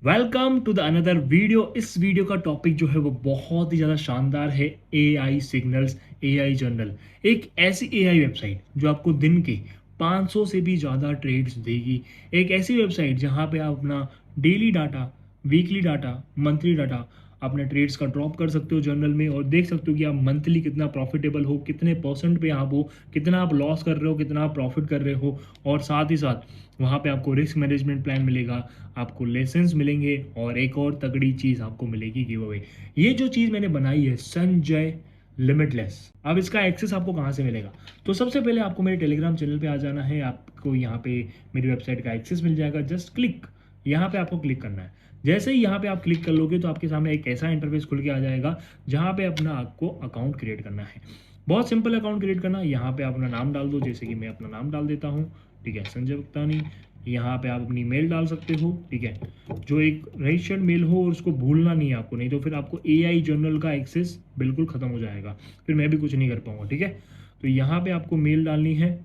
Welcome to the another video. इस video का topic जो है वो बहुत ही ज़्यादा शानदार है। एआई सिग्नल्स, एआई जर्नल, एक ऐसी एआई वेबसाइट जो आपको दिन के 500 से भी ज़्यादा ट्रेड्स देगी। एक ऐसी वेबसाइट जहां पे आप अपना daily data, weekly data, monthly data, अपने ट्रेड्स का ड्रॉप कर सकते हो जर्नल में और देख सकते हो कि आप मंथली कितना प्रॉफिटेबल हो, कितने परसेंट पे आप हो, कितना आप लॉस कर रहे हो, कितना आप प्रॉफिट कर रहे हो। और साथ ही साथ वहाँ पे आपको रिस्क मैनेजमेंट प्लान मिलेगा, आपको लेसन्स मिलेंगे और एक और तगड़ी चीज़ आपको मिलेगी गिव अवे। ये जो चीज़ मैंने बनाई है संजय लिमिटलेस, अब इसका एक्सेस आपको कहाँ से मिलेगा? तो सबसे पहले आपको मेरे टेलीग्राम चैनल पे आ जाना है। आपको यहाँ पे मेरी वेबसाइट का एक्सेस मिल जाएगा। जस्ट क्लिक, यहाँ पे आपको क्लिक करना है। जैसे ही यहाँ पे आप क्लिक कर लोगे तो आपके सामने एक ऐसा इंटरफेस खुल के आ जाएगा जहाँ पे अपना आपको अकाउंट क्रिएट करना है। बहुत सिंपल अकाउंट क्रिएट करना। यहाँ पे आप अपना नाम डाल दो, जैसे कि मैं अपना नाम डाल देता हूँ, ठीक है, संजय भक्तानी। यहाँ पे आप अपनी मेल डाल सकते हो, ठीक है, जो एक रजिस्टर्ड मेल हो, और उसको भूलना नहीं है आपको, नहीं तो फिर आपको एआई जर्नल का एक्सेस बिल्कुल खत्म हो जाएगा, फिर मैं भी कुछ नहीं कर पाऊंगा, ठीक है। तो यहाँ पे आपको मेल डालनी है।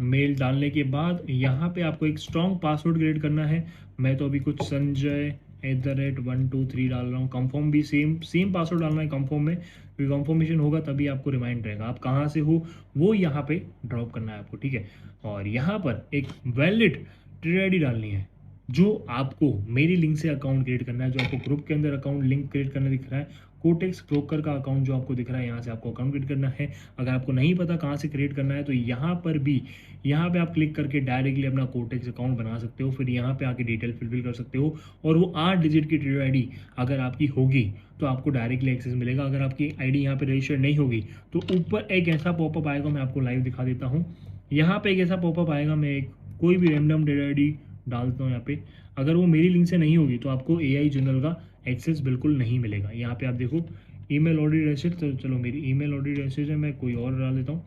मेल डालने के बाद यहाँ पे आपको एक स्ट्रॉन्ग पासवर्ड क्रिएट करना है। मैं तो अभी कुछ संजय @123 डाल रहा हूँ। कंफर्म भी सेम सेम पासवर्ड डालना है कंफर्म में, क्योंकि कंफर्मेशन होगा तभी आपको रिमाइंड रहेगा आप कहाँ से हो, वो यहाँ पे ड्रॉप करना है आपको, ठीक है। और यहाँ पर एक वैलिड ट्रेड आईडी डालनी है, जो आपको मेरी लिंक से अकाउंट क्रिएट करना है, जो आपको ग्रुप के अंदर अकाउंट लिंक क्रिएट करना दिख रहा है, कोटेक्स ब्रोकर का अकाउंट जो आपको दिख रहा है, यहाँ से आपको अकाउंट क्रिएट करना है। अगर आपको नहीं पता कहाँ से क्रिएट करना है तो यहाँ पर भी, यहाँ पे आप क्लिक करके डायरेक्टली अपना कोटेक्स अकाउंट बना सकते हो। फिर यहाँ पे आके डिटेल फिल कर सकते हो, और वो 8 डिजिट की ट्रेड आईडी अगर आपकी होगी तो आपको डायरेक्टली एक्सेस मिलेगा। अगर आपकी आईडी यहाँ पे रजिस्टर्ड नहीं होगी तो ऊपर एक ऐसा पॉपअप आएगा, मैं आपको लाइव दिखा देता हूँ। यहाँ पे एक ऐसा पॉपअप आएगा, मैं एक कोई भी रैंडम ट्रेड आईडी डालता हूँ यहाँ पे। अगर वो मेरी लिंक से नहीं होगी तो आपको एआई जर्नल का एक्सेस बिल्कुल नहीं मिलेगा। यहाँ पे आप देखो ईमेल ऑडिट रसीद, तो चलो मेरी ईमेल ऑडिट रसीद है, मैं कोई और डाल देता हूँ।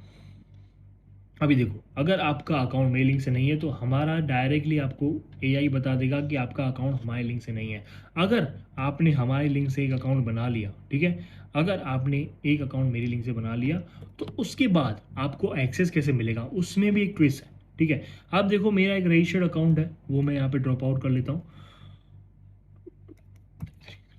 अभी देखो, अगर आपका अकाउंट मेरी लिंक से नहीं है तो हमारा डायरेक्टली आपको एआई बता देगा कि आपका अकाउंट हमारे लिंक से नहीं है। अगर आपने हमारी लिंक से एक अकाउंट बना लिया, ठीक है, अगर आपने एक अकाउंट मेरी लिंक से बना लिया तो उसके बाद आपको एक्सेस कैसे मिलेगा, उसमें भी एक ट्विस्ट है, ठीक है। आप देखो मेरा एक रजिस्टर्ड अकाउंट है, वो मैं यहाँ पे ड्रॉप आउट कर लेता हूँ,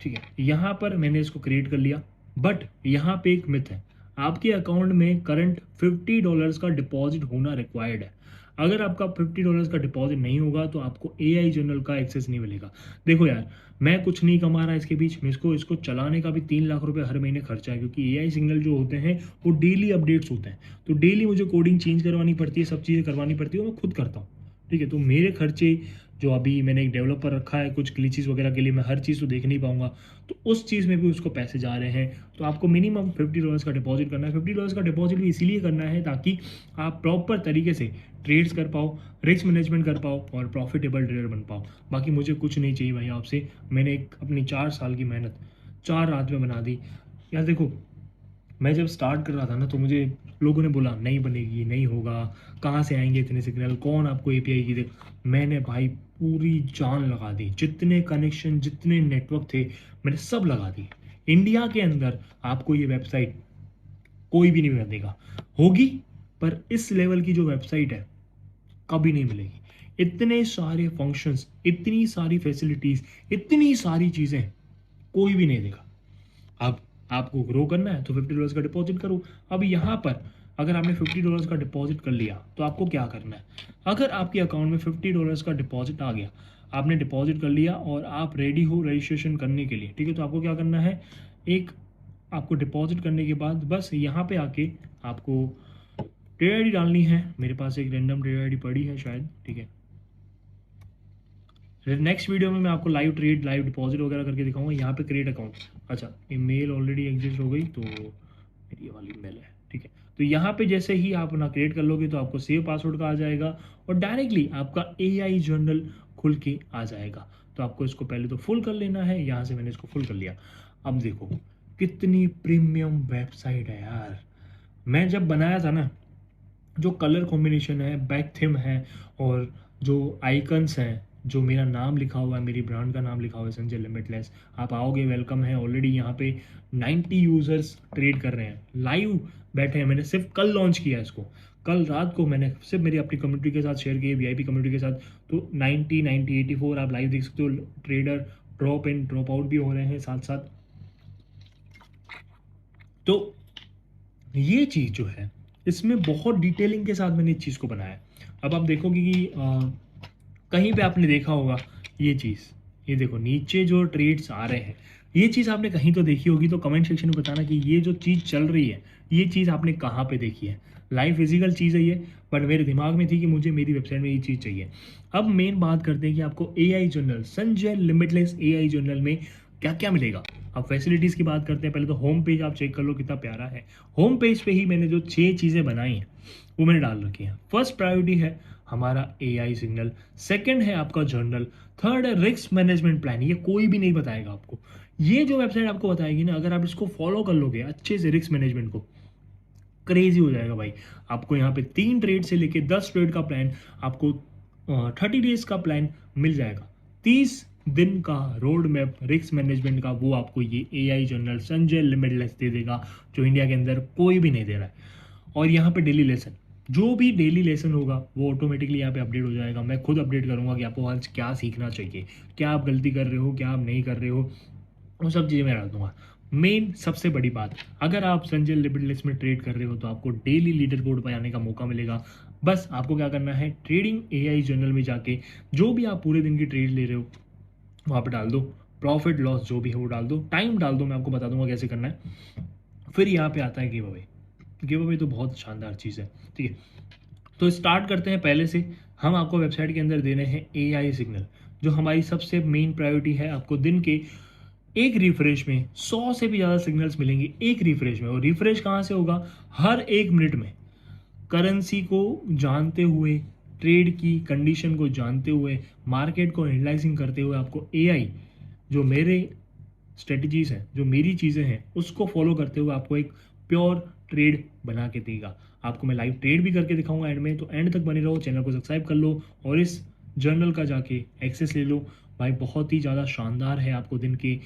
ठीक है। यहाँ पर मैंने इसको क्रिएट कर लिया, बट यहाँ पे एक मिथ है, आपके अकाउंट में करंट $50 का डिपॉजिट होना रिक्वायर्ड है। अगर आपका $50 का डिपॉजिट नहीं होगा तो आपको एआई जर्नल का एक्सेस नहीं मिलेगा। देखो यार, मैं कुछ नहीं कमा रहा इसके बीच में, इसको इसको चलाने का भी 3 लाख रुपए हर महीने खर्चा है, क्योंकि एआई सिग्नल जो होते हैं वो डेली अपडेट्स होते हैं, तो डेली मुझे कोडिंग चेंज करवानी पड़ती है, सब चीज़ें करवानी पड़ती है, वो मैं खुद करता हूँ, ठीक है। तो मेरे खर्चे, जो अभी मैंने एक डेवलपर रखा है कुछ ग्लिचेस वगैरह के लिए, मैं हर चीज़ तो देख नहीं पाऊंगा, तो उस चीज़ में भी उसको पैसे जा रहे हैं। तो आपको मिनिमम $50 का डिपॉजिट करना है। $50 का डिपॉजिट भी इसीलिए करना है ताकि आप प्रॉपर तरीके से ट्रेड्स कर पाओ, रिस्क मैनेजमेंट कर पाओ और प्रॉफिटेबल ट्रेडर बन पाओ। बाकी मुझे कुछ नहीं चाहिए भाई आपसे। मैंने एक अपनी 4 साल की मेहनत 4 रात में बना दी। यार देखो, मैं जब स्टार्ट कर रहा था ना तो मुझे लोगों ने बोला नहीं बनेगी, नहीं होगा, कहाँ से आएंगे इतने सिग्नल, कौन आपको एपीआई की दे। मैंने भाई पूरी जान लगा दी, जितने कनेक्शन, जितने नेटवर्क थे, मैंने सब लगा दिए। इंडिया के अंदर आपको ये वेबसाइट कोई भी नहीं बना देगा, होगी, पर इस लेवल की जो वेबसाइट है कभी नहीं मिलेगी। इतने सारे फंक्शंस, इतनी सारी फैसिलिटीज, इतनी सारी चीज़ें कोई भी नहीं देगा। अब आपको ग्रो करना है तो $50 का डिपॉजिट करो। अब यहाँ पर अगर आपने $50 का डिपॉजिट कर लिया तो आपको क्या करना है? अगर आपके अकाउंट में $50 का डिपॉजिट आ गया, आपने डिपॉजिट कर लिया और आप रेडी हो रजिस्ट्रेशन करने के लिए, ठीक है, तो आपको क्या करना है? एक, आपको डिपॉजिट करने के बाद बस यहाँ पे आके आपको ट्रेड आईडी डालनी है। मेरे पास एक रैंडम ट्रेड आईडी पड़ी है शायद, ठीक है। नेक्स्ट वीडियो में मैं आपको लाइव ट्रेड, लाइव डिपॉजिट वगैरह करके दिखाऊंगा। यहाँ पे क्रिएट अकाउंट, अच्छा ईमेल ऑलरेडी एग्जिस्ट हो गई तो मेरी ये वाली ईमेल है, ठीक है। तो यहाँ पे जैसे ही आप अपना क्रिएट कर लोगे तो आपको सेव पासवर्ड का आ जाएगा और डायरेक्टली आपका एआई जर्नल खुल के आ जाएगा। तो आपको इसको पहले तो फुल कर लेना है। यहाँ से मैंने इसको फुल कर लिया। अब देखो कितनी प्रीमियम वेबसाइट है यार। मैं जब बनाया था ना, जो कलर कॉम्बिनेशन है, बैक थीम है, और जो आइकन्स हैं, जो मेरा नाम लिखा हुआ है, मेरी ब्रांड का नाम लिखा हुआ है संजय लिमिटलेस, आप आओगे, वेलकम है। ऑलरेडी यहाँ पे 90 यूज़र्स ट्रेड कर रहे हैं, लाइव बैठे हैं। मैंने सिर्फ कल लॉन्च किया इसको, कल रात को मैंने सिर्फ मेरी अपनी कम्युनिटी के साथ शेयर किए, वीआईपी कम्युनिटी के साथ, तो 90 90 84 आप लाइव देख सकते हो। Trader drop in drop out भी हो रहे हैं साथ साथ। तो ये चीज़ जो है इसमें बहुत डिटेलिंग के साथ मैंने इस चीज़ को बनाया है। अब आप देखोगे कि कहीं पे आपने देखा होगा ये चीज़, ये देखो नीचे जो ट्रेड्स आ रहे हैं, ये चीज़ आपने कहीं तो देखी होगी, तो कमेंट सेक्शन में बताना कि ये जो चीज़ चल रही है ये चीज़ आपने कहाँ पे देखी है। लाइव फिजिकल चीज़ है ये, बट मेरे दिमाग में थी कि मुझे मेरी वेबसाइट में ये चीज़ चाहिए। अब मेन बात करते हैं कि आपको AI journal, Sanjay limitless AI journal में क्या क्या मिलेगा। अब फैसिलिटीज़ की बात करते हैं। पहले तो होम पेज आप चेक कर लो कितना प्यारा है। होम पेज पे ही मैंने जो 6 चीज़ें बनाई हैं वो मैंने डाल रखी हैं। फर्स्ट प्रायोरिटी है हमारा AI सिग्नल, सेकंड है आपका जर्नल, थर्ड है रिस्क मैनेजमेंट प्लान। ये कोई भी नहीं बताएगा आपको, ये जो वेबसाइट आपको बताएगी ना, अगर आप इसको फॉलो कर लोगे अच्छे से रिस्क मैनेजमेंट को, क्रेजी हो जाएगा भाई। आपको यहाँ पे 3 ट्रेड से लेके 10 ट्रेड का प्लान, आपको 30 डेज का प्लान मिल जाएगा। 30 दिन का रोड मैप रिस्क मैनेजमेंट का वो आपको ये AI जर्नल संजय लिमिटलेस दे देगा, जो इंडिया के अंदर कोई भी नहीं दे रहा है। और यहाँ पे डेली लेसन, जो भी डेली लेसन होगा वो ऑटोमेटिकली यहाँ पे अपडेट हो जाएगा। मैं खुद अपडेट करूँगा कि आपको आज क्या सीखना चाहिए, क्या आप गलती कर रहे हो, क्या आप नहीं कर रहे हो, वो सब चीज़ें मैं डाल दूंगा। मेन सबसे बड़ी बात, अगर आप संजय लिमिटलेस में ट्रेड कर रहे हो तो आपको डेली लीडर बोर्ड पर आने का मौका मिलेगा। बस आपको क्या करना है, ट्रेडिंग AI जर्नल में जाके जो भी आप पूरे दिन की ट्रेड ले रहे हो वहाँ पे डाल दो, प्रॉफिट लॉस जो भी है वो डाल दो, टाइम डाल दो, मैं आपको बता दूंगा कैसे करना है। फिर यहाँ पे आता है गिव अवे। गिव अवे तो बहुत शानदार चीज़ है, ठीक है। तो स्टार्ट करते हैं पहले से। हम आपको वेबसाइट के अंदर देने हैं AI सिग्नल, जो हमारी सबसे मेन प्रायोरिटी है। आपको दिन के एक रिफ्रेश में 100 से भी ज़्यादा सिग्नल्स मिलेंगे एक रिफ्रेश में। और रिफ्रेश कहाँ से होगा, हर 1 मिनट में। करेंसी को जानते हुए, ट्रेड की कंडीशन को जानते हुए, मार्केट को एनालाइजिंग करते हुए, आपको AI जो मेरे स्ट्रेटजीज हैं, जो मेरी चीज़ें हैं, उसको फॉलो करते हुए आपको एक प्योर ट्रेड बना के देगा। आपको मैं लाइव ट्रेड भी करके दिखाऊंगा एंड में, तो एंड तक बने रहो, चैनल को सब्सक्राइब कर लो और इस जर्नल का जाके एक्सेस ले लो। भाई बहुत ही ज़्यादा शानदार है। आपको दिन के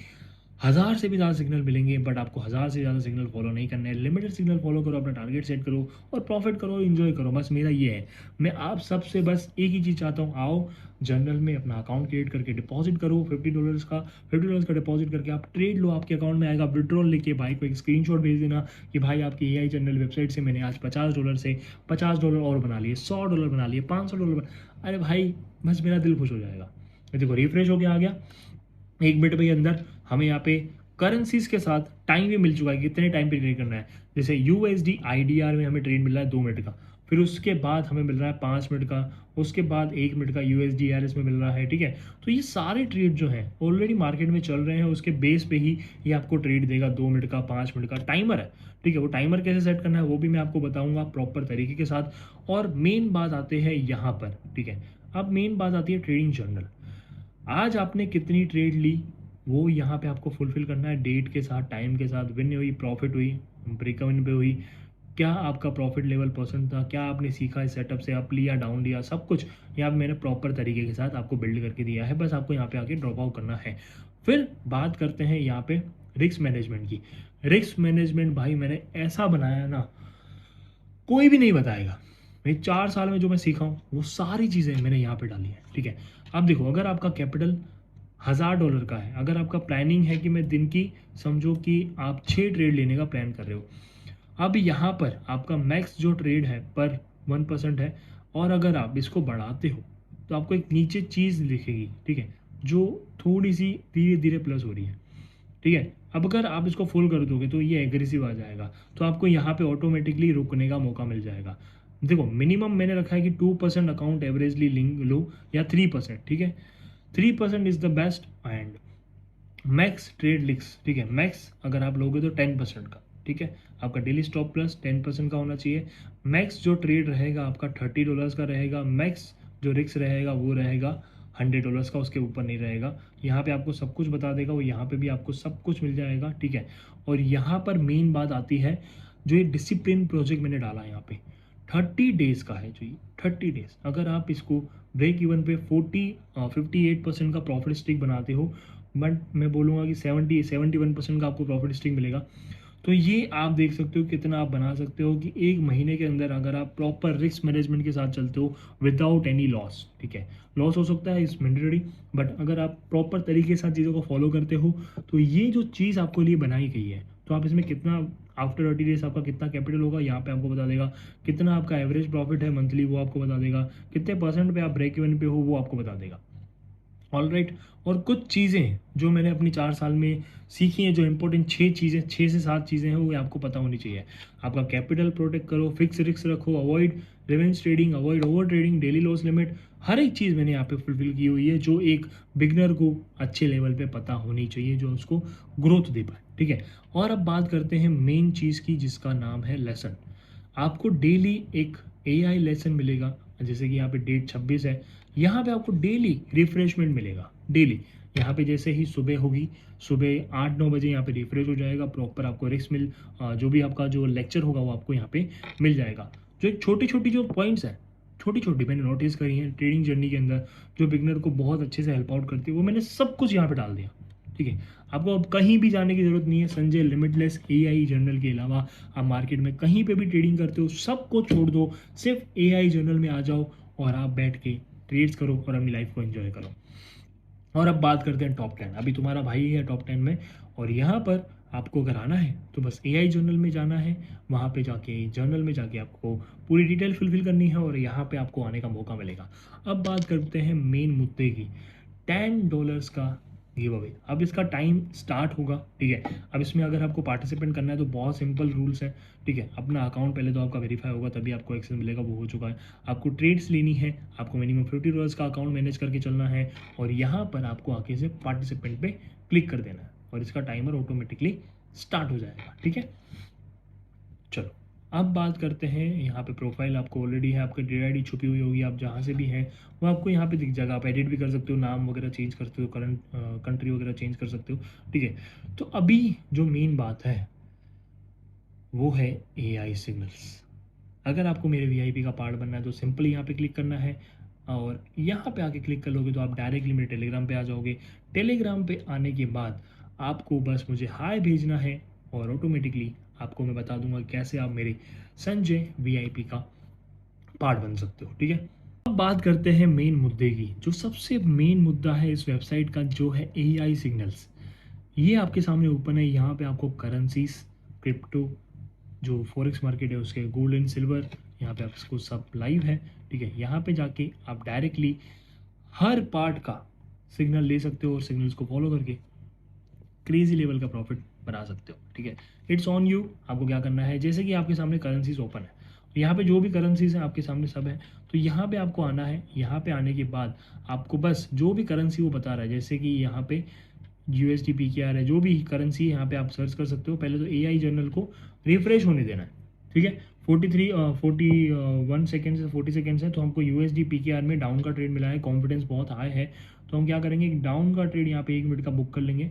1000 से भी ज़्यादा सिग्नल मिलेंगे, बट आपको 1000 से ज़्यादा सिग्नल फॉलो नहीं करना है। लिमिटेड सिग्नल फॉलो करो, अपना टारगेट सेट करो और प्रॉफिट करो, एंजॉय करो। बस मेरा ये है, मैं आप सबसे बस एक ही चीज़ चाहता हूँ, आओ जर्नल में अपना अकाउंट क्रिएट करके डिपॉजिट करो $50 का। $50 का डिपॉजिट करके आप ट्रेड लो, आपके अकाउंट में आएगा विड्रॉल लेके। भाई को एक स्क्रीनशॉट भेज देना कि भाई आपकी AI जर्नल वेबसाइट से मैंने आज $50 से $50 और बना लिए, $100 बना लिए, $500 अरे भाई बस मेरा दिल खुश हो जाएगा। ये देखो रिफ्रेश हो गया, आ गया 1 मिनट के अंदर। हमें यहाँ पे करेंसीज के साथ टाइम भी मिल चुका है, कितने टाइम पे ट्रेड करना है। जैसे USD IDR में हमें ट्रेड मिल रहा है 2 मिनट का, फिर उसके बाद हमें मिल रहा है 5 मिनट का, उसके बाद 1 मिनट का USD RS में मिल रहा है, ठीक है। तो ये सारे ट्रेड जो हैं ऑलरेडी मार्केट में चल रहे हैं, उसके बेस पे ही ये आपको ट्रेड देगा। 2 मिनट का, 5 मिनट का टाइमर है, ठीक है। वो टाइमर कैसे सेट करना है वो भी मैं आपको बताऊंगा प्रॉपर तरीके के साथ। और मेन बात आते हैं यहाँ पर, ठीक है। अब मेन बात आती है ट्रेडिंग जर्नल। आज आपने कितनी ट्रेड ली वो यहाँ पे आपको फुलफिल करना है, डेट के साथ, टाइम के साथ। विन हुई, प्रॉफिट हुई, ब्रेकअवन पे हुई, क्या आपका प्रॉफिट लेवल परसेंट था, क्या आपने सीखा इस सेटअप से, अप लिया डाउन लिया, सब कुछ यहाँ पे मैंने प्रॉपर तरीके के साथ आपको बिल्ड करके दिया है। बस आपको यहाँ पे आके ड्रॉप आउट करना है। फिर बात करते हैं यहाँ पे रिस्क मैनेजमेंट की। रिस्क मैनेजमेंट भाई मैंने ऐसा बनाया ना, कोई भी नहीं बताएगा। मैं 4 साल में जो मैं सीखा हूँ वो सारी चीज़ें मैंने यहाँ पे डाली है, ठीक है। अब देखो, अगर आपका कैपिटल $1000 का है, अगर आपका प्लानिंग है कि मैं दिन की, समझो कि आप 6 ट्रेड लेने का प्लान कर रहे हो, अब यहाँ पर आपका मैक्स जो ट्रेड है पर 1% है। और अगर आप इसको बढ़ाते हो तो आपको एक नीचे चीज़ लिखेगी, ठीक है, जो थोड़ी सी धीरे धीरे प्लस हो रही है, ठीक है। अब अगर आप इसको फुल कर दोगे तो ये एग्रेसिव आ जाएगा, तो आपको यहाँ पे ऑटोमेटिकली रुकने का मौका मिल जाएगा। देखो मिनिमम मैंने रखा है कि 2% अकाउंट एवरेजली लिंक लो, या 3%, ठीक है। 3% is the best. And max trade लिक्स, ठीक है, मैक्स अगर आप लोगे तो 10% का, ठीक है। आपका डेली स्टॉप प्लस 10% का होना चाहिए। मैक्स जो ट्रेड रहेगा आपका $30 का रहेगा। मैक्स जो रिस्क रहेगा वो रहेगा $100 का, उसके ऊपर नहीं रहेगा। यहाँ पे आपको सब कुछ बता देगा वो, यहाँ पे भी आपको सब कुछ मिल जाएगा, ठीक है। और यहाँ पर मेन बात आती है, जो ये डिसिप्लिन प्रोजेक्ट मैंने डाला है यहाँ पे 30 डेज़ का है, जो ये 30 डेज़, अगर आप इसको ब्रेक इवन पे 58% का प्रॉफिट स्टिक बनाते हो, बट मैं बोलूँगा कि 71% का आपको प्रॉफिट स्टिक मिलेगा, तो ये आप देख सकते हो कितना आप बना सकते हो कि एक महीने के अंदर अगर आप प्रॉपर रिस्क मैनेजमेंट के साथ चलते हो विदाउट एनी लॉस, ठीक है, लॉस हो सकता है इस मैंडेटरी, बट अगर आप प्रॉपर तरीके के साथ चीज़ों को फॉलो करते हो तो ये जो चीज़ आपको लिए बनाई गई है, तो आप इसमें कितना आफ्टर 30 डेज आपका कितना कैपिटल होगा यहाँ पे आपको बता देगा, कितना आपका एवरेज प्रॉफिट है मंथली वो आपको बता देगा, कितने परसेंट पे आप ब्रेक इवन पे हो वो आपको बता देगा। ऑल राइट, और कुछ चीज़ें जो मैंने अपनी 4 साल में सीखी हैं, जो इंपॉर्टेंट 6 चीज़ें, 6 से 7 चीज़ें हैं, वो आपको पता होनी चाहिए। आपका कैपिटल प्रोटेक्ट करो, फिक्स रिस्क रखो, avoid revenge trading, avoid over trading, daily loss limit, हर एक चीज़ मैंने यहाँ पे फुलफिल की हुई है जो एक बिगनर को अच्छे लेवल पे पता होनी चाहिए, जो उसको ग्रोथ दे पाए, ठीक है। और अब बात करते हैं मेन चीज़ की जिसका नाम है लेसन। आपको डेली एक एआई लेसन मिलेगा, जैसे कि यहाँ पे डेट 26 है, यहाँ पे आपको डेली रिफ्रेशमेंट मिलेगा, डेली। यहाँ पे जैसे ही सुबह होगी, सुबह 8-9 बजे यहाँ पे रिफ्रेश हो जाएगा, प्रॉपर आपको रिस्क जो भी आपका जो लेक्चर होगा वो आपको यहाँ पे मिल जाएगा। जो एक छोटी छोटी जो पॉइंट्स हैं, छोटी छोटी मैंने नोटिस करी हैं ट्रेडिंग जर्नी के अंदर, जो बिगनर को बहुत अच्छे से हेल्प आउट करती है, वो मैंने सब कुछ यहाँ पे डाल दिया, ठीक है। आपको अब कहीं भी जाने की जरूरत नहीं है, संजय लिमिटलेस एआई जर्नल के अलावा आप मार्केट में कहीं पे भी ट्रेडिंग करते हो सबको छोड़ दो, सिर्फ एआई जर्नल में आ जाओ और आप बैठ के ट्रेड्स करो और अपनी लाइफ को एंजॉय करो। और अब बात करते हैं टॉप 10। अभी तुम्हारा भाई है टॉप 10 में, और यहाँ पर आपको अगर आना है तो बस एआई जर्नल में जाना है, वहाँ पे जाके जर्नल में जाके आपको पूरी डिटेल फुलफिल करनी है और यहाँ पे आपको आने का मौका मिलेगा। अब बात करते हैं मेन मुद्दे की, $10 का गिव अवे। अब इसका टाइम स्टार्ट होगा, ठीक है। अब इसमें अगर आपको पार्टिसिपेंट करना है तो बहुत सिंपल रूल्स है, ठीक है। अपना अकाउंट पहले तो आपका वेरीफाई होगा तभी आपको एक्सेस मिलेगा, वो हो चुका है। आपको ट्रेड्स लेनी है, आपको मिनिमम $50 का अकाउंट मैनेज करके चलना है, और यहाँ पर आपको आके से पार्टिसिपेंट पे क्लिक कर देना है और इसका टाइमर ऑटोमेटिकली स्टार्ट हो जाएगा, ठीक है। चलो अब बात करते हैं, यहाँ पे प्रोफाइल आपको ऑलरेडी है, आपकी डेट आईडी छुपी हुई होगी, आप जहाँ से भी हैं वो आपको यहाँ पे दिख जाएगा। आप एडिट भी कर सकते हो, नाम वगैरह चेंज कर सकते हो, करंट कंट्री वगैरह चेंज कर सकते हो, ठीक है। तो अभी जो मेन बात है वो है एआई सिग्नल्स। अगर आपको मेरे वीआईपी का पार्ट बनना है तो सिंपली यहाँ पे क्लिक करना है, और यहाँ पे आके क्लिक कर लोगे तो आप डायरेक्टली मेरे टेलीग्राम पे आ जाओगे। टेलीग्राम पे आने के बाद आपको बस मुझे हाय भेजना है और ऑटोमेटिकली आपको मैं बता दूंगा कैसे आप मेरे संजय वीआईपी का पार्ट बन सकते हो, ठीक है। अब बात करते हैं मेन मुद्दे की, जो सबसे मेन मुद्दा है इस वेबसाइट का, जो है एआई सिग्नल्स। ये आपके सामने ओपन है, यहाँ पे आपको करेंसीज, क्रिप्टो, जो फॉरेक्स मार्केट है उसके गोल्ड एंड सिल्वर, यहाँ पे आपको सब लाइव है, ठीक है। यहाँ पे जाके आप डायरेक्टली हर पार्ट का सिग्नल ले सकते हो और सिग्नल्स को फॉलो करके क्रेजी लेवल का प्रॉफिट बना सकते हो, ठीक है। इट्स ऑन यू, आपको क्या करना है, जैसे कि आपके सामने करेंसीज ओपन है, यहाँ पे जो भी करेंसीज हैं आपके सामने सब है, तो यहाँ पे आपको आना है। यहाँ पे आने के बाद आपको बस जो भी करेंसी वो बता रहा है, जैसे कि यहाँ पे USD PKR है, जो भी करेंसी है यहाँ पे आप सर्च कर सकते हो। पहले तो एआई जर्नल को रिफ्रेश होने देना है, ठीक है। 41 सेकेंड से 40 सेकेंड्स है, तो हमको USD PKR में डाउन का ट्रेड मिला है, कॉन्फिडेंस बहुत हाई है, तो हम क्या करेंगे, डाउन का ट्रेड यहाँ पे 1 मिनट का बुक कर लेंगे।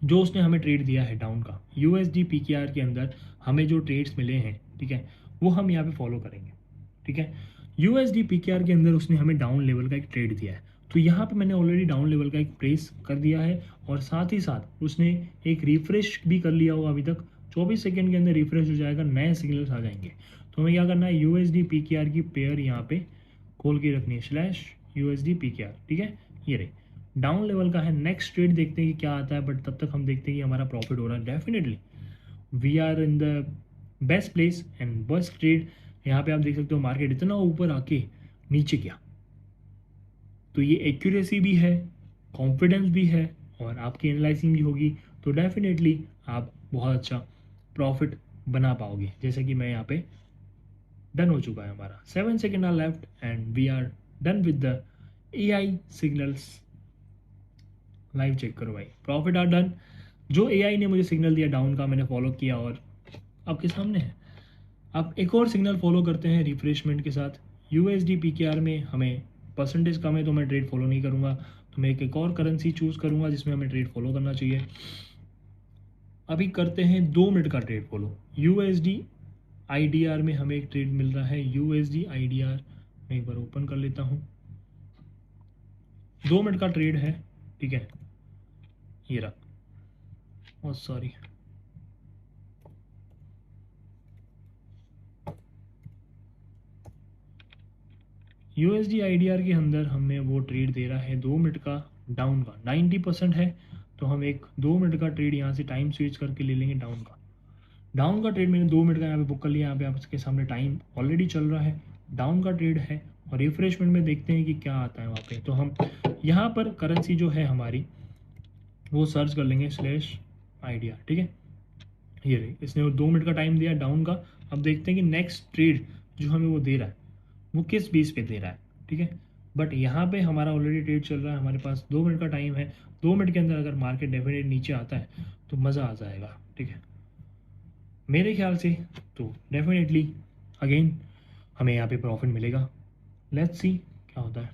जो उसने हमें ट्रेड दिया है डाउन का USD PKR के अंदर, हमें जो ट्रेड्स मिले हैं, ठीक है, वो हम यहाँ पे फॉलो करेंगे, ठीक है। USD PKR के अंदर उसने हमें डाउन लेवल का एक ट्रेड दिया है, तो यहाँ पे मैंने ऑलरेडी डाउन लेवल का एक प्रेस कर दिया है, और साथ ही साथ उसने एक रिफ्रेश भी कर लिया होगा। अभी तक 24 सेकेंड के अंदर रिफ्रेश हो जाएगा, नए सिग्नल्स आ जाएंगे। तो हमें क्या करना है, USD PKR की पेयर यहाँ पे खोल के रखनी है, /USD PKR, ठीक है। ये रही, डाउन लेवल का है। नेक्स्ट ट्रेड देखते हैं कि क्या आता है, बट तब तक हम देखते हैं कि हमारा प्रॉफिट हो रहा है। Definitely we are in the best place and best trade. यहाँ पे आप देख सकते हो मार्केट इतना ऊपर आके नीचे गया, तो ये एक्यूरेसी भी है, कॉन्फिडेंस भी है, और आपकी एनालाइसिंग भी होगी, तो डेफिनेटली आप बहुत अच्छा प्रॉफिट बना पाओगे। जैसे कि मैं यहाँ पे डन हो चुका है, हमारा 7 second are left and we are done with the AI signals. Live check करो भाई, प्रॉफिट आर डन। जो एआई ने मुझे सिग्नल दिया डाउन का, मैंने फॉलो किया और आपके सामने है। आप एक और सिग्नल फॉलो करते हैं रिफ्रेशमेंट के साथ। USD PKR में हमें परसेंटेज कम है तो मैं ट्रेड फॉलो नहीं करूँगा, तो मैं एक और करेंसी चूज़ करूँगा जिसमें हमें ट्रेड फॉलो करना चाहिए। अभी करते हैं 2 मिनट का ट्रेड फॉलो। USD IDR में हमें एक ट्रेड मिल रहा है, USD IDR मैं एक बार ओपन कर लेता हूँ। 2 मिनट का ट्रेड है, ठीक है, ये रहा। सॉरी, USD IDR के अंदर हमें वो ट्रेड दे रहा है 2 मिनट का डाउन का 90% है, तो हम एक 2 मिनट का ट्रेड यहाँ से टाइम स्विच करके ले लेंगे डाउन का। डाउन का ट्रेड मैंने 2 मिनट का यहाँ पे बुक कर लिया, यहाँ पे आपके सामने टाइम ऑलरेडी चल रहा है, डाउन का ट्रेड है। और रिफ्रेशमेंट में देखते हैं कि क्या आता है वहाँ पे। तो हम यहाँ पर करेंसी जो है हमारी वो सर्च कर लेंगे /IDR, ठीक है। ये रही, इसने वो 2 मिनट का टाइम दिया डाउन का। अब देखते हैं कि नेक्स्ट ट्रेड जो हमें वो दे रहा है वो किस बेस पे दे रहा है, ठीक है। बट यहाँ पे हमारा ऑलरेडी ट्रेड चल रहा है, हमारे पास 2 मिनट का टाइम है। 2 मिनट के अंदर अगर मार्केट डेफिनेट नीचे आता है तो मज़ा आ जाएगा, ठीक है, मेरे ख्याल से। तो डेफिनेटली अगेन हमें यहाँ पे प्रॉफिट मिलेगा। लेट्स सी क्या होता है।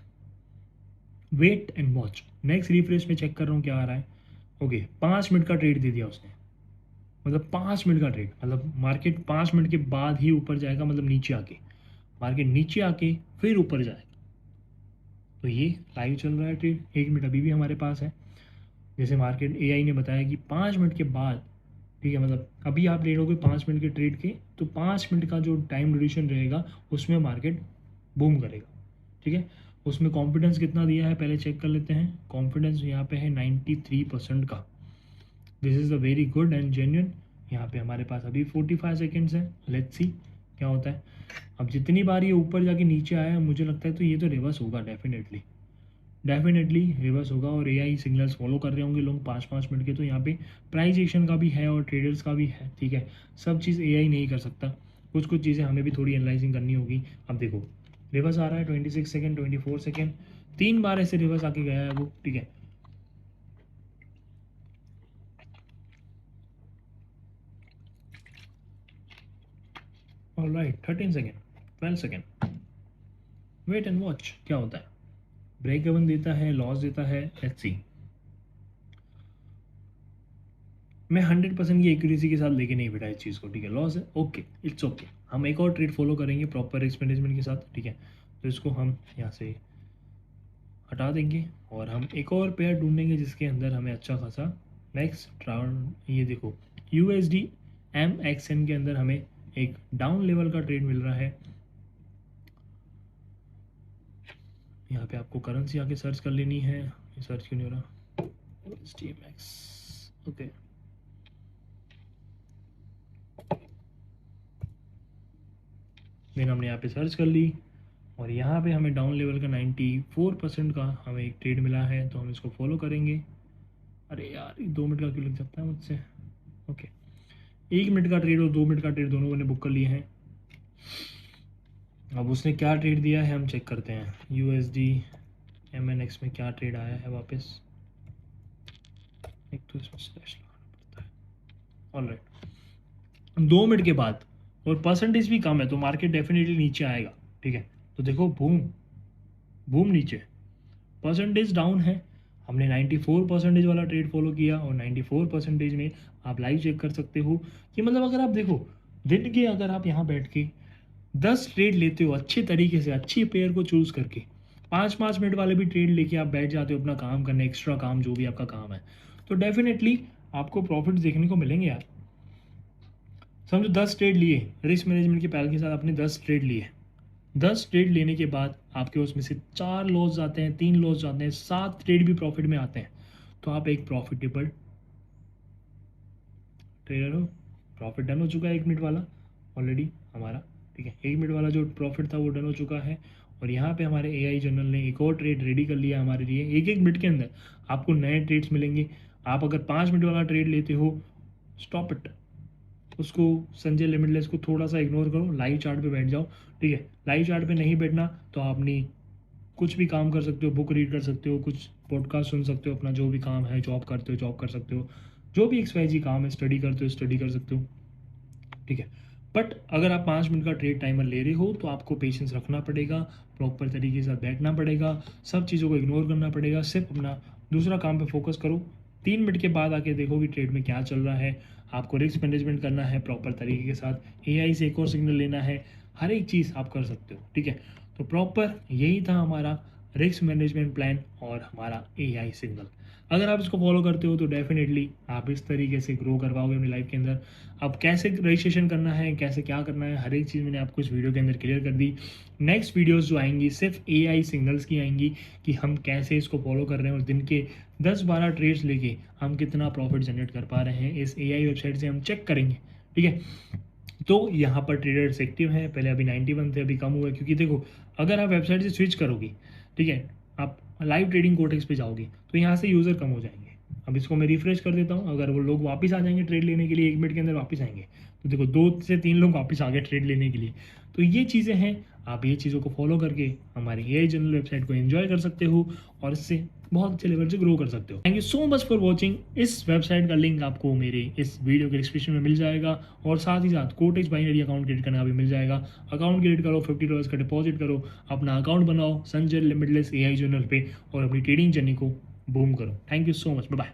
Wait and watch, next refresh में चेक कर रहा हूँ क्या आ रहा है। ओके 5 मिनट का ट्रेड दे दिया उसने, मतलब 5 मिनट का ट्रेड, मतलब मार्केट 5 मिनट के बाद ही ऊपर जाएगा, मतलब नीचे आके मार्केट नीचे आके फिर ऊपर जाएगा। तो ये लाइव चल रहा है ट्रेड, 1 मिनट अभी भी हमारे पास है। जैसे मार्केट AI ने बताया कि 5 मिनट के बाद, ठीक है, मतलब अभी आप ले लोगे 5 मिनट के ट्रेड के, तो 5 मिनट का जो टाइम ड्यूरेशन रहेगा उसमें मार्केट बूम करेगा, ठीक है। उसमें कॉन्फिडेंस कितना दिया है पहले चेक कर लेते हैं। कॉन्फिडेंस यहाँ पे है 93% का। This is a very good and genuine. यहाँ पे हमारे पास अभी 45 सेकेंड्स है, लेट्स सी क्या होता है। अब जितनी बार ये ऊपर जाके नीचे आया मुझे लगता है तो ये तो रिवर्स होगा, डेफिनेटली रिवर्स होगा। और AI सिग्नल्स फॉलो कर रहे होंगे लोग 5-5 मिनट के। तो यहाँ पे प्राइस एक्शन का भी है और ट्रेडर्स का भी है, ठीक है। सब चीज़ AI नहीं कर सकता, कुछ कुछ चीज़ें हमें भी थोड़ी एनालाइजिंग करनी होगी। अब देखो रिवर्स आ रहा है 26 सेकेंड, 24 सेकेंड, 3 बार ऐसे रिवर्स आके गया है वो, ठीक है। Alright 13 second, 12 second, wait and watch क्या होता है। ब्रेक इवन देता है, लॉस देता है, लेट्स सी। मैं 100% की एक्यूरेसी के साथ लेके नहीं बैठा इस चीज़ को, ठीक है। लॉस है, ओके, इट्स ओके। हम एक और ट्रेड फॉलो करेंगे प्रॉपर रिस्क मैनेजमेंट के साथ, ठीक है। तो इसको हम यहाँ से हटा देंगे और हम एक और पेयर ढूंढेंगे जिसके अंदर हमें अच्छा खासा नेक्स्ट राउंड, ये देखो USD MXN के अंदर हमें एक डाउन लेवल का ट्रेड मिल रहा है। यहाँ पे आपको करेंसी आके सर्च कर लेनी है, ये सर्च क्यों नहीं हो रहा। USD MX, ओके, देन हमने यहाँ पे सर्च कर ली और यहाँ पे हमें डाउन लेवल का 94% का हमें एक ट्रेड मिला है, तो हम इसको फॉलो करेंगे। अरे यार 2 मिनट का क्यों लग जाता है मुझसे। ओके 1 मिनट का ट्रेड और 2 मिनट का ट्रेड दोनों मैंने बुक कर लिए हैं। अब उसने क्या ट्रेड दिया है हम चेक करते हैं। USD MNX में क्या ट्रेड आया है वापस, एक तो इसमें स्लैश लगाना पड़ता है। ऑलराइट 2 मिनट के बाद और परसेंटेज भी कम है तो मार्केट डेफिनेटली नीचे आएगा, ठीक है। तो देखो बूम बूम नीचे, परसेंटेज डाउन है। हमने 94% वाला ट्रेड फॉलो किया और 94% में आप लाइव चेक कर सकते हो कि मतलब अगर आप देखो दिन के, अगर आप यहाँ बैठ के 10 ट्रेड लेते हो अच्छे तरीके से, अच्छी पेयर को चूज करके, 5-5 मिनट वाले भी ट्रेड लेके आप बैठ जाते हो अपना काम करने, एक्स्ट्रा काम जो भी आपका काम है, तो डेफिनेटली आपको प्रॉफिट देखने को मिलेंगे यार। समझो 10 ट्रेड लिए, रिस्क मैनेजमेंट के पैल के साथ आपने 10 ट्रेड लिए, 10 ट्रेड लेने के बाद आपके उसमें से 4 लॉस जाते हैं, 3 लॉस जाते हैं, 7 ट्रेड भी प्रॉफिट में आते हैं, तो आप एक प्रॉफिटेबल ट्रेडर हो। प्रॉफिट डन हो चुका है 1 मिनट वाला ऑलरेडी हमारा, ठीक है। 1 मिनट वाला जो प्रॉफिट था वो डन हो चुका है और यहाँ पे हमारे AI जर्नल ने एक और ट्रेड रेडी कर लिया हमारे लिए। 1-1 मिनट के अंदर आपको नए ट्रेड्स मिलेंगे। आप अगर 5 मिनट वाला ट्रेड लेते हो, स्टॉप इट, उसको संजय लिमिटलेस को थोड़ा सा इग्नोर करो, लाइव चार्ट पे बैठ जाओ, ठीक है। लाइव चार्ट पे नहीं बैठना तो आपने कुछ भी काम कर सकते हो, बुक रीड कर सकते हो, कुछ पॉडकास्ट सुन सकते हो, अपना जो भी काम है, जॉब करते हो जॉब कर सकते हो, जो भी XYZ काम है, स्टडी करते हो स्टडी कर सकते हो, ठीक है। बट अगर आप 5 मिनट का ट्रेड टाइमर ले रहे हो तो आपको पेशेंस रखना पड़ेगा, प्रॉपर तरीके से बैठना पड़ेगा, सब चीज़ों को इग्नोर करना पड़ेगा, सिर्फ अपना दूसरा काम पे फोकस करो। 3 मिनट के बाद आके देखो कि ट्रेड में क्या चल रहा है। आपको रिस्क मैनेजमेंट करना है प्रॉपर तरीके के साथ, AI से एक और सिग्नल लेना है, हर एक चीज़ आप कर सकते हो, ठीक है। तो प्रॉपर यही था हमारा रिस्क मैनेजमेंट प्लान और हमारा एआई सिग्नल। अगर आप इसको फॉलो करते हो तो डेफिनेटली आप इस तरीके से ग्रो कर पाओगे अपनी लाइफ के अंदर। अब कैसे रजिस्ट्रेशन करना है, कैसे क्या करना है, हर एक चीज़ मैंने आपको इस वीडियो के अंदर क्लियर कर दी। नेक्स्ट वीडियोस जो आएंगी सिर्फ एआई सिग्नल्स की आएंगी कि हम कैसे इसको फॉलो कर रहे हैं और दिन के 10-12 ट्रेड्स लेके हम कितना प्रॉफिट जनरेट कर पा रहे हैं इस एआई वेबसाइट से हम चेक करेंगे। ठीक है, तो यहाँ पर ट्रेडर्स एक्टिव हैं, पहले अभी 91 थे, अभी कम हुआ है क्योंकि देखो अगर आप वेबसाइट से स्विच करोगे, ठीक है, आप लाइव ट्रेडिंग कोटेक्स पे जाओगे तो यहाँ से यूज़र कम हो जाएंगे। अब इसको मैं रिफ्रेश कर देता हूँ, अगर वो लोग वापस आ जाएंगे ट्रेड लेने के लिए 1 मिनट के अंदर वापस आएंगे, तो देखो 2 से 3 लोग वापस आ गए ट्रेड लेने के लिए। तो ये चीज़ें हैं, आप ये चीज़ों को फॉलो करके हमारी एआई जनरल वेबसाइट को एंजॉय कर सकते हो और इससे बहुत अच्छे लेवल से ग्रो कर सकते हो। Thank you so much for watching. इस वेबसाइट का लिंक आपको मेरे इस वीडियो के डिस्क्रिप्शन में मिल जाएगा और साथ ही साथ कोटेक्स बाइनरी अकाउंट क्रिएट करना भी मिल जाएगा। अकाउंट क्रिएट करो, $50 का डिपॉजिट करो, अपना अकाउंट बनाओ संजय लिमिटलेस एआई जर्नल पे और अपनी ट्रेडिंग जर्नी को बूम करो। Thank you so much, bye bye.